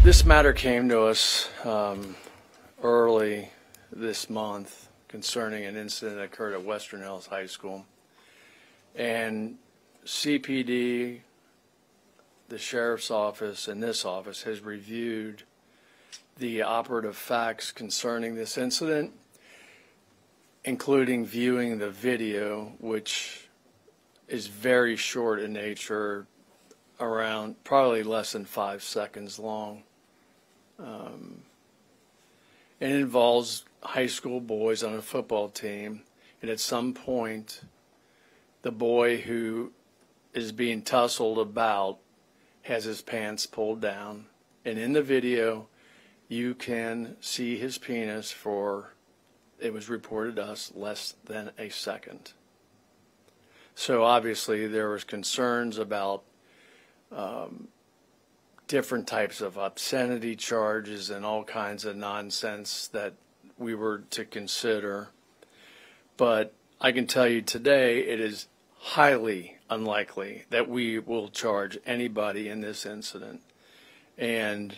This matter came to us early this month concerning an incident that occurred at Western Hills High School. And CPD, the Sheriff's Office, and this office has reviewed the operative facts concerning this incident, including viewing the video, which is very short in nature, around probably less than 5 seconds long. It involves high school boys on a football team, and at some point, the boy who is being tussled about has his pants pulled down, and in the video, you can see his penis for, it was reported to us, less than a second. So obviously there was concerns about different types of obscenity charges and all kinds of nonsense that we were to consider. But I can tell you today it is highly unlikely that we will charge anybody in this incident. And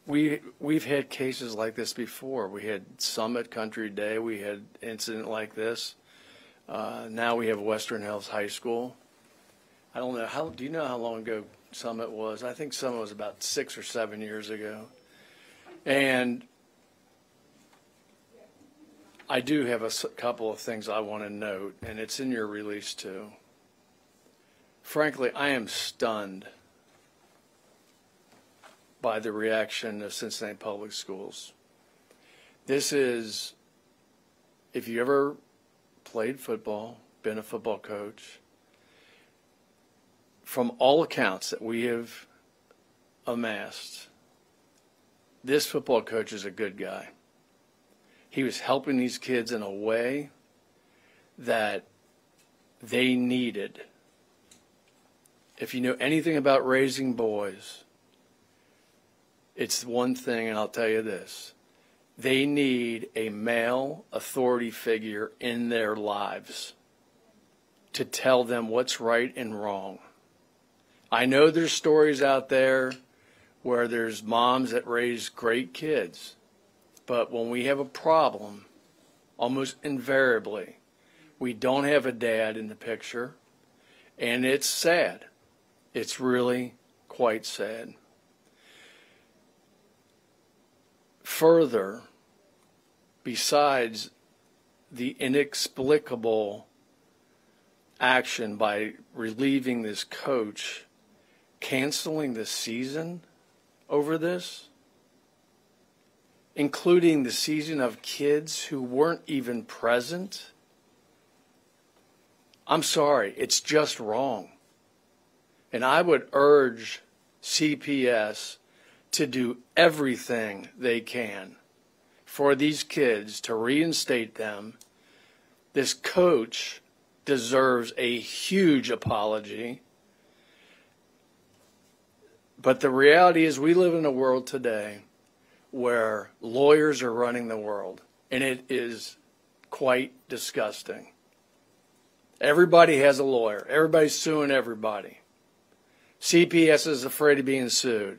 we've had cases like this before. We had Summit Country Day. We had an incident like this. Now we have Western Hills High School. I don't know, do you know how long ago Summit was? I think Summit was about 6 or 7 years ago. And I do have a couple of things I want to note, and it's in your release too. Frankly, I am stunned by the reaction of Cincinnati Public Schools. This is, if you ever played football, been a football coach, from all accounts that we have amassed, this football coach is a good guy. He was helping these kids in a way that they needed. If you know anything about raising boys, it's one thing, and I'll tell you this. They need a male authority figure in their lives to tell them what's right and wrong. I know there's stories out there where there's moms that raise great kids, but when we have a problem, almost invariably, we don't have a dad in the picture, and it's sad. It's really quite sad. Further, besides the inexplicable action by relieving this coach, canceling the season over this, including the season of kids who weren't even present, I'm sorry, it's just wrong. And I would urge CPS to do everything they can for these kids to reinstate them. This coach deserves a huge apology. But the reality is we live in a world today where lawyers are running the world, and it is quite disgusting. Everybody has a lawyer. Everybody's suing everybody. CPS is afraid of being sued.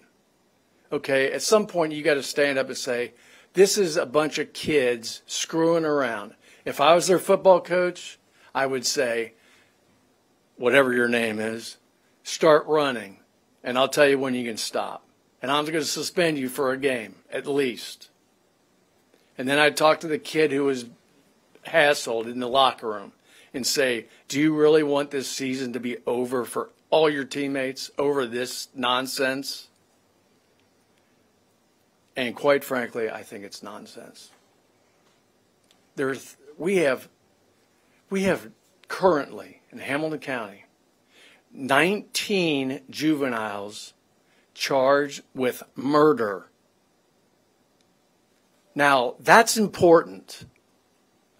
Okay, at some point you got to stand up and say, this is a bunch of kids screwing around. If I was their football coach, I would say, whatever your name is, start running. And I'll tell you when you can stop. And I'm going to suspend you for a game, at least. And then I'd talk to the kid who was hassled in the locker room and say, do you really want this season to be over for all your teammates over this nonsense? And quite frankly, I think it's nonsense. We have currently in Hamilton County 19 juveniles charged with murder. Now, that's important,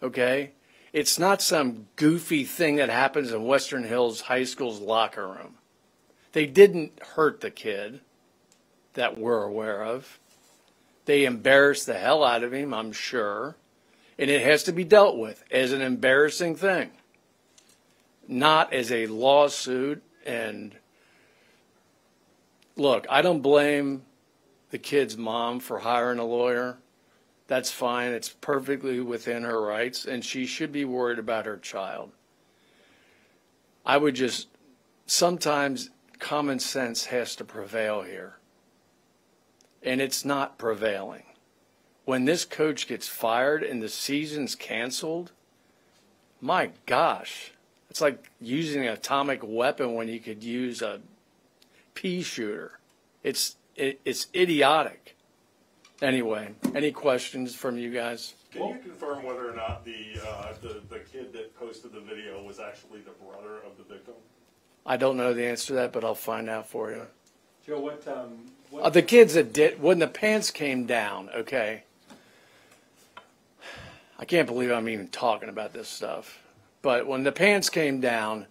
okay? It's not some goofy thing that happens in Western Hills High School's locker room. They didn't hurt the kid that we're aware of. They embarrassed the hell out of him, I'm sure. And it has to be dealt with as an embarrassing thing, not as a lawsuit and look, I don't blame the kid's mom for hiring a lawyer. That's fine. It's perfectly within her rights, and she should be worried about her child. I would just, sometimes common sense has to prevail here. And it's not prevailing. When this coach gets fired and the season's canceled, my gosh, it's like using an atomic weapon when you could use a pea shooter. It's idiotic. Anyway, any questions from you guys? Can you confirm whether or not the kid that posted the video was actually the brother of the victim? I don't know the answer to that, but I'll find out for you. Joe, what The kids that did, when the pants came down, okay. I can't believe I'm even talking about this stuff. But when the pants came down,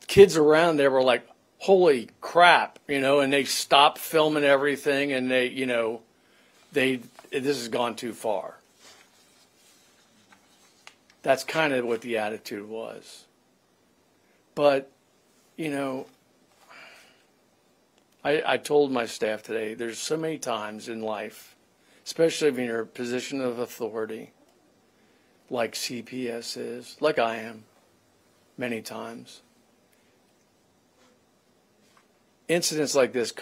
kids around there were like, holy crap, and they stopped filming everything, and this has gone too far. That's kind of what the attitude was. But, I told my staff today, there's so many times in life, especially if you're in a position of authority, like CPS is, like I am, many times. Incidents like this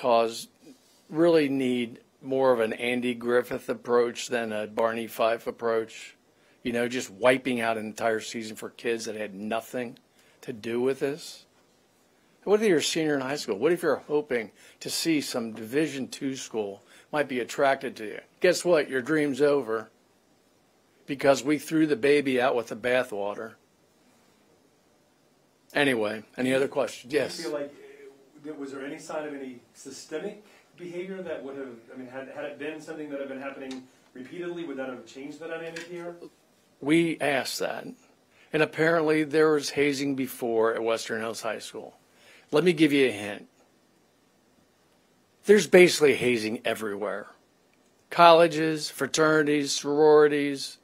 really need more of an Andy Griffith approach than a Barney Fife approach. Just wiping out an entire season for kids that had nothing to do with this. What if you're a senior in high school? What if you're hoping to see some Division II school might be attracted to you? Guess what? Your dream's over because we threw the baby out with the bathwater. Anyway, any other questions? Yes. Do you feel like, was there any sign of any systemic behavior that would have, had it been something that had been happening repeatedly, would that have changed the dynamic here? We asked that. And apparently there was hazing before at Western Hills High School. Let me give you a hint. There's basically hazing everywhere. Colleges, fraternities, sororities.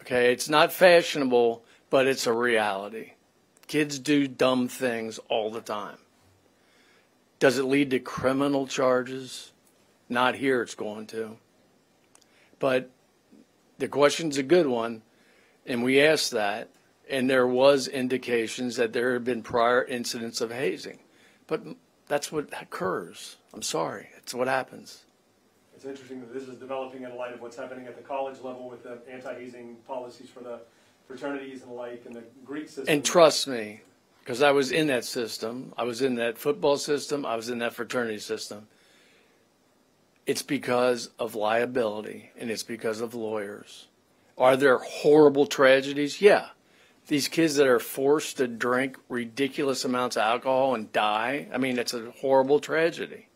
Okay, it's not fashionable, but it's a reality. Kids do dumb things all the time. Does it lead to criminal charges? Not here it's going to. But the question's a good one, and we asked that, and there was indications that there had been prior incidents of hazing. But that's what occurs. I'm sorry. It's what happens. It's interesting that this is developing in light of what's happening at the college level with the anti-hazing policies for the fraternities and the like, and the Greek system. And trust me, because I was in that system. I was in that football system. I was in that fraternity system. It's because of liability, and it's because of lawyers. Are there horrible tragedies? Yeah. These kids that are forced to drink ridiculous amounts of alcohol and die, it's a horrible tragedy.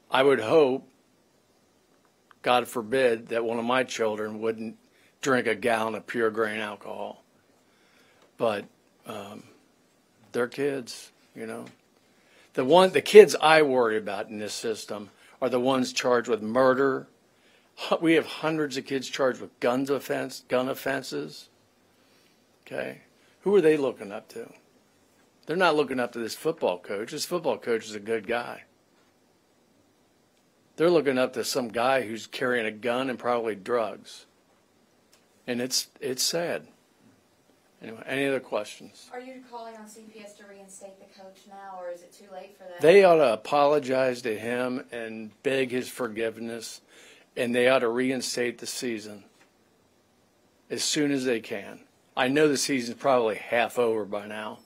I would hope, God forbid, that one of my children wouldn't drink a gallon of pure grain alcohol. But they're kids, The kids I worry about in this system are the ones charged with murder. We have hundreds of kids charged with gun offenses. Okay, who are they looking up to? They're not looking up to this football coach. This football coach is a good guy. They're looking up to some guy who's carrying a gun and probably drugs. And it's sad. Anyway, any other questions? Are you calling on CPS to reinstate the coach now, or is it too late for that? They ought to apologize to him and beg his forgiveness, and they ought to reinstate the season as soon as they can. I know the season's probably half over by now,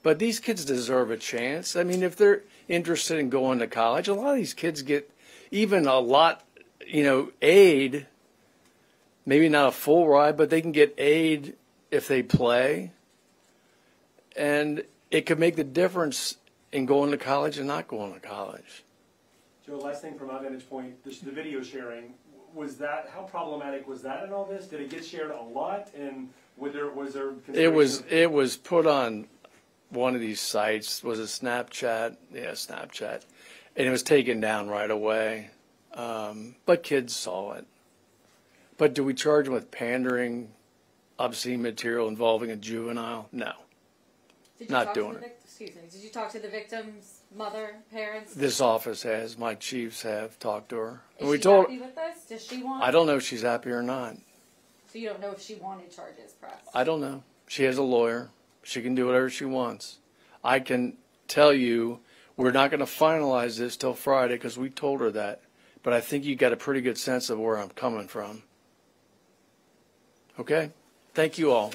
but these kids deserve a chance. If they're interested in going to college, a lot of these kids get even a lot, aid, maybe not a full ride, but they can get aid if they play. And it could make the difference in going to college and not going to college. Joe, last thing from my vantage point, the video sharing, how problematic was that in all this? Did it get shared a lot? And was there it was put on one of these sites. Was it Snapchat? Yeah, Snapchat. And it was taken down right away. But kids saw it. But do we charge them with pandering, obscene material involving a juvenile? No. Did you not talk doing to the it. excuse me, did you talk to the victim's mother, parents? This office has, my chiefs have talked to her. Is And we she told, happy with this? Does she want? I don't know if she's happy or not. So you don't know if she wanted charges pressed? I don't know. She has a lawyer. She can do whatever she wants. I can tell you we're not going to finalize this till Friday because we told her that. But I think you got a pretty good sense of where I'm coming from. Okay? Thank you all.